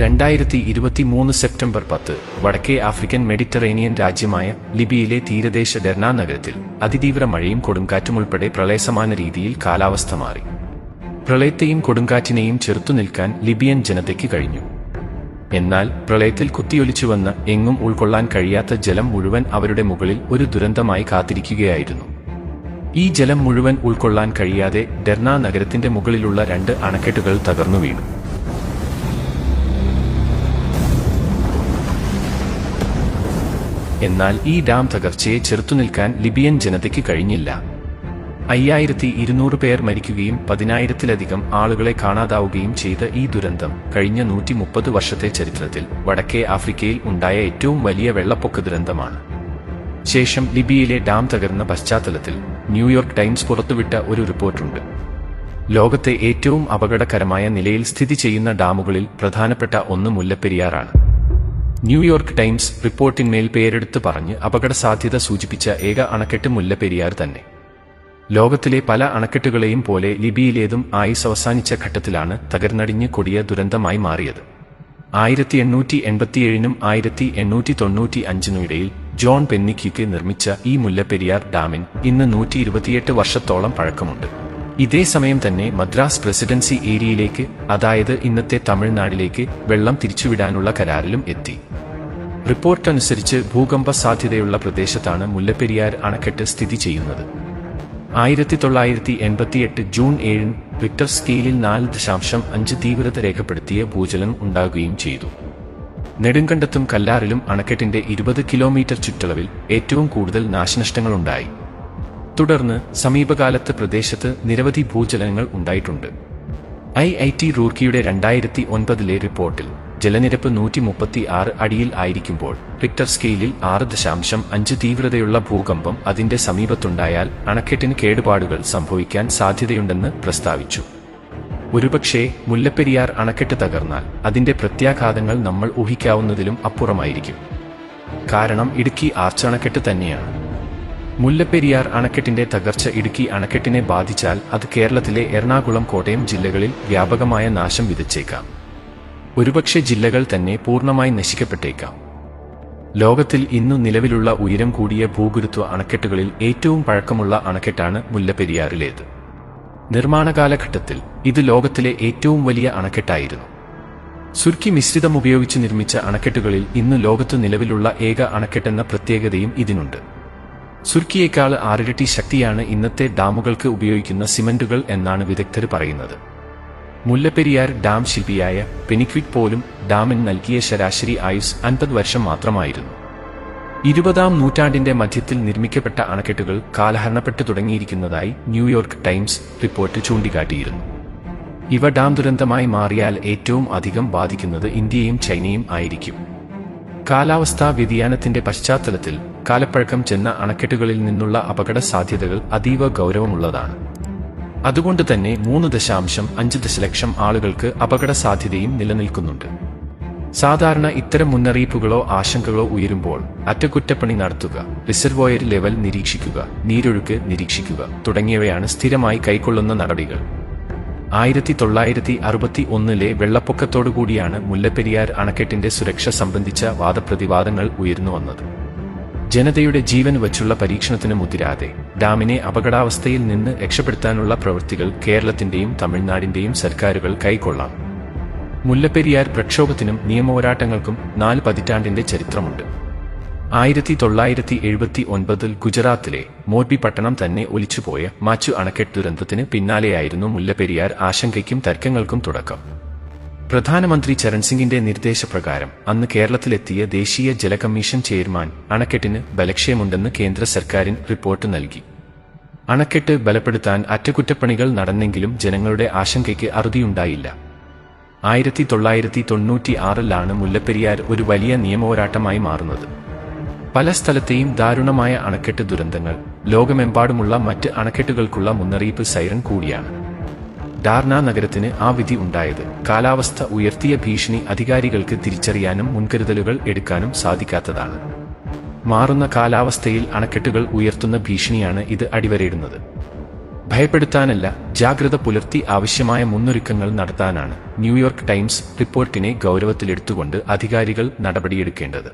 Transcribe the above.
2023 September 10 വടക്കേ African Mediterranean രാജ്യമായ ലിബിയയിലെ തീരദേശ ഡെർന നഗരത്തിൽ അതിതീവ്ര മഴയും കൊടുങ്കാറ്റുമുൾപ്പെടെ പ്രളയസമാന രീതിയിൽ കാലാവസ്ഥ മാറി. പ്രളയത്തെയും കൊടുങ്കാറ്റിനെയും ചെറുത്തുനിൽക്കാൻ ലിബിയൻ ജനതയ്ക്ക് കഴിഞ്ഞു. എന്നാൽ പ്രളയത്തിൽ കുത്തിയൊലിച്ചുവന്ന എങ്ങും ഉൾക്കൊള്ളാൻ കഴിയാത്ത ജലം മുഴുവൻ അവരുടെ മുകളിൽ ഒരു ദുരന്തമായി കാത്തിരിക്കുകയായിരുന്നു. ഈ ജലം മുഴുവൻ ഉൾക്കൊള്ളാൻ കഴിയാതെ ഡെർന നഗരത്തിന്റെ മുകളിലുള്ള 2 അണക്കെട്ടുകൾ തകർന്നു വീണു. എന്നാൽ ഈ ഡാം തകർച്ചയെ ചെറുത്തുനിൽക്കാൻ ലിബിയൻ ജനതയ്ക്ക് കഴിഞ്ഞില്ല. 5200 പേർ മരിക്കുകയും 10,000-ലധികം ആളുകളെ കാണാതാവുകയും ചെയ്ത ഈ ദുരന്തം കഴിഞ്ഞ 130 വർഷത്തെ ചരിത്രത്തിൽ വടക്കേ ആഫ്രിക്കയിൽ ഉണ്ടായ ഏറ്റവും വലിയ വെള്ളപ്പൊക്ക ദുരന്തമാണ്. ശേഷം ലിബിയയിലെ ഡാം തകർന്ന പശ്ചാത്തലത്തിൽ ന്യൂയോർക്ക് ടൈംസ് പുറത്തുവിട്ട ഒരു റിപ്പോർട്ടുണ്ട്. ലോകത്തെ ഏറ്റവും അപകടകരമായ നിലയിൽ സ്ഥിതി ചെയ്യുന്ന ഡാമുകളിൽ പ്രധാനപ്പെട്ട ഒന്ന് മുല്ലപ്പെരിയാറാണ്. ന്യൂയോർക്ക് ടൈംസ് റിപ്പോർട്ടിന്മേൽ പേരെടുത്ത് പറഞ്ഞ് അപകടസാധ്യത സൂചിപ്പിച്ച ഏക അണക്കെട്ട് മുല്ലപ്പെരിയാർ തന്നെ. ലോകത്തിലെ പല അണക്കെട്ടുകളെയും പോലെ ലിബിയയിലേതും ആയുസ് അവസാനിച്ച ഘട്ടത്തിലാണ് തകർന്നടിഞ്ഞ് കൊടിയ ദുരന്തമായി മാറിയത്. 1887-നും 1895-നും ഇടയിൽ ജോൺ പെന്നിക്വിക്ക് നിർമ്മിച്ച ഈ മുല്ലപ്പെരിയാർ ഡാമിന് ഇന്ന് 128 വർഷത്തോളം പഴക്കമുണ്ട്. ഇതേ സമയം തന്നെ മദ്രാസ് പ്രസിഡൻസി ഏരിയയിലേക്ക്, അതായത് ഇന്നത്തെ തമിഴ്നാട്ടിലേക്ക് വെള്ളം തിരിച്ചുവിടാനുള്ള കരാറിലും എത്തി. റിപ്പോർട്ടനുസരിച്ച് ഭൂകമ്പ സാധ്യതയുള്ള പ്രദേശത്താണ് മുല്ലപ്പെരിയാർ അണക്കെട്ട് സ്ഥിതി ചെയ്യുന്നത്. 1988 ജൂൺ 7 റിക്ടർ സ്കെയിലിൽ 4.5 തീവ്രത രേഖപ്പെടുത്തിയ ഭൂചലനം ഉണ്ടാകുകയും ചെയ്തു. നെടുങ്കണ്ടത്തും കല്ലാറിലും അണക്കെട്ടിന്റെ 20 കിലോമീറ്റർ ചുറ്റളവിൽ ഏറ്റവും കൂടുതൽ നാശനഷ്ടങ്ങളുണ്ടായി. തുടർന്ന് സമീപകാലത്ത് പ്രദേശത്ത് നിരവധി ഭൂചലനങ്ങൾ ഉണ്ടായിട്ടുണ്ട്. IIT റൂർക്കിയുടെ 2009-ലെ റിപ്പോർട്ടിൽ ജലനിരപ്പ് 136 അടിയിൽ ആയിരിക്കുമ്പോൾ റിക്ടർ സ്കെയിലിൽ 6.5 തീവ്രതയുള്ള ഭൂകമ്പം അതിന്റെ സമീപത്തുണ്ടായാൽ അണക്കെട്ടിന് കേടുപാടുകൾ സംഭവിക്കാൻ സാധ്യതയുണ്ടെന്ന് പ്രസ്താവിച്ചു. ഒരുപക്ഷേ മുല്ലപ്പെരിയാർ അണക്കെട്ട് തകർന്നാൽ അതിന്റെ പ്രത്യാഘാതങ്ങൾ നമ്മൾ ഊഹിക്കാവുന്നതിലും അപ്പുറമായിരിക്കും. കാരണം ഇടുക്കി ആർച്ച് അണക്കെട്ട് തന്നെയാണ്. മുല്ലപ്പെരിയാർ അണക്കെട്ടിന്റെ തകർച്ച ഇടുക്കി അണക്കെട്ടിനെ ബാധിച്ചാൽ അത് കേരളത്തിലെ എറണാകുളം, കോട്ടയം ജില്ലകളിൽ വ്യാപകമായ നാശം വിതച്ചേക്കാം. ഒരുപക്ഷെ ജില്ലകൾ തന്നെ പൂർണ്ണമായി നശിക്കപ്പെട്ടേക്കാം. ലോകത്തിൽ ഇന്നു നിലവിലുള്ള ഉയരം കൂടിയ ഭൂഗുരുത്വ അണക്കെട്ടുകളിൽ ഏറ്റവും പഴക്കമുള്ള അണക്കെട്ടാണ് മുല്ലപ്പെരിയാറിലേത്. നിർമ്മാണ കാലഘട്ടത്തിൽ ഇത് ലോകത്തിലെ ഏറ്റവും വലിയ അണക്കെട്ടായിരുന്നു. സുർക്കി മിശ്രിതം ഉപയോഗിച്ച് നിർമ്മിച്ച അണക്കെട്ടുകളിൽ ഇന്ന് ലോകത്ത് നിലവിലുള്ള ഏക അണക്കെട്ടെന്ന പ്രത്യേകതയും ഇതിനുണ്ട്. സുർക്കിയേക്കാൾ 6 ഇരട്ടി ശക്തിയാണ് ഇന്നത്തെ ഡാമുകൾക്ക് ഉപയോഗിക്കുന്ന സിമന്റുകൾ എന്നാണ് വിദഗ്ധർ പറയുന്നത്. മുല്ലപ്പെരിയാർ ഡാം ശില്പിയായ പെനിക്വിക് പോലും ഡാമിന് നൽകിയ ശരാശരി ആയുസ് 50 വർഷം മാത്രമായിരുന്നു. 20-ാം നൂറ്റാണ്ടിന്റെ മധ്യത്തിൽ നിർമ്മിക്കപ്പെട്ട അണക്കെട്ടുകൾ കാലഹരണപ്പെട്ടു തുടങ്ങിയിരിക്കുന്നതായി ന്യൂയോർക്ക് ടൈംസ് റിപ്പോർട്ട് ചൂണ്ടിക്കാട്ടിയിരുന്നു. ഇവ ഡാം ദുരന്തമായി മാറിയാൽ ഏറ്റവും അധികം ബാധിക്കുന്നത് ഇന്ത്യയും ചൈനയും ആയിരിക്കും. കാലാവസ്ഥാ വ്യതിയാനത്തിന്റെ പശ്ചാത്തലത്തിൽ കാലപ്പഴക്കം ചെന്ന അണക്കെട്ടുകളിൽ നിന്നുള്ള അപകട സാധ്യതകൾ അതീവ ഗൗരവമുള്ളതാണ്. അതുകൊണ്ട് തന്നെ 3.5 ദശലക്ഷം ആളുകൾക്ക് അപകട സാധ്യതയും നിലനിൽക്കുന്നുണ്ട്. സാധാരണ ഇത്തരം മുന്നറിയിപ്പുകളോ ആശങ്കകളോ ഉയരുമ്പോൾ അറ്റകുറ്റപ്പണി നടത്തുക, റിസർവോയർ ലെവൽ നിരീക്ഷിക്കുക, നീരൊഴുക്ക് നിരീക്ഷിക്കുക തുടങ്ങിയവയാണ് സ്ഥിരമായി കൈക്കൊള്ളുന്ന നടപടികൾ. 1961-ലെ വെള്ളപ്പൊക്കത്തോടുകൂടിയാണ് മുല്ലപ്പെരിയാർ അണക്കെട്ടിന്റെ സുരക്ഷ സംബന്ധിച്ച വാദപ്രതിവാദങ്ങൾ ഉയർന്നുവന്നത്. ജനതയുടെ ജീവൻ വച്ചുള്ള പരീക്ഷണത്തിന് മുതിരാതെ ഡാമിനെ അപകടാവസ്ഥയിൽ നിന്ന് രക്ഷപ്പെടുത്താനുള്ള പ്രവൃത്തികൾ കേരളത്തിന്റെയും തമിഴ്നാടിന്റെയും സർക്കാരുകൾ കൈക്കൊള്ളാം. മുല്ലപ്പെരിയാർ പ്രക്ഷോഭത്തിനും നിയമപോരാട്ടങ്ങൾക്കും 4 പതിറ്റാണ്ടിന്റെ ചരിത്രമുണ്ട്. 1979-ൽ ഗുജറാത്തിലെ മോർബി പട്ടണം തന്നെ ഒലിച്ചുപോയ മാച്ചു അണക്കെട്ട് ദുരന്തത്തിന് പിന്നാലെയായിരുന്നു മുല്ലപ്പെരിയാർ ആശങ്കയ്ക്കും തർക്കങ്ങൾക്കും തുടക്കം. പ്രധാനമന്ത്രി ചരൺ സിംഗിന്റെ നിർദ്ദേശപ്രകാരം അന്ന് കേരളത്തിലെത്തിയ ദേശീയ ജല കമ്മീഷൻ ചെയർമാൻ അണക്കെട്ടിന് ബലക്ഷയമുണ്ടെന്ന് കേന്ദ്ര സർക്കാരിന് റിപ്പോർട്ട് നൽകി. അണക്കെട്ട് ബലപ്പെടുത്താൻ അറ്റകുറ്റപ്പണികൾ നടന്നെങ്കിലും ജനങ്ങളുടെ ആശങ്കയ്ക്ക് അറുതിയുണ്ടായില്ല. 1996-ലാണ് മുല്ലപ്പെരിയാർ ഒരു വലിയ നിയമപോരാട്ടമായി മാറുന്നത്. പല സ്ഥലത്തെയും ദാരുണമായ അണക്കെട്ട് ദുരന്തങ്ങൾ ലോകമെമ്പാടുമുള്ള മറ്റ് അണക്കെട്ടുകൾക്കുള്ള മുന്നറിയിപ്പ് സൈറൻ കൂടിയാണ്. ഡാർന നഗരത്തിന് ആ വിധി ഉണ്ടായത് കാലാവസ്ഥ ഉയർത്തിയ ഭീഷണി അധികാരികൾക്ക് തിരിച്ചറിയാനും മുൻകരുതലുകൾ എടുക്കാനും സാധിക്കാത്തതാണ്. മാറുന്ന കാലാവസ്ഥയിൽ അണക്കെട്ടുകൾ ഉയർത്തുന്ന ഭീഷണിയാണ് ഇത് അടിവരയിടുന്നത്. ഭയപ്പെടുത്താനല്ല, ജാഗ്രത പുലർത്തി ആവശ്യമായ മുന്നൊരുക്കങ്ങൾ നടത്താനാണ് ന്യൂയോർക്ക് ടൈംസ് റിപ്പോർട്ടിനെ ഗൗരവത്തിലെടുത്തുകൊണ്ട് അധികാരികൾ നടപടിയെടുക്കേണ്ടത്.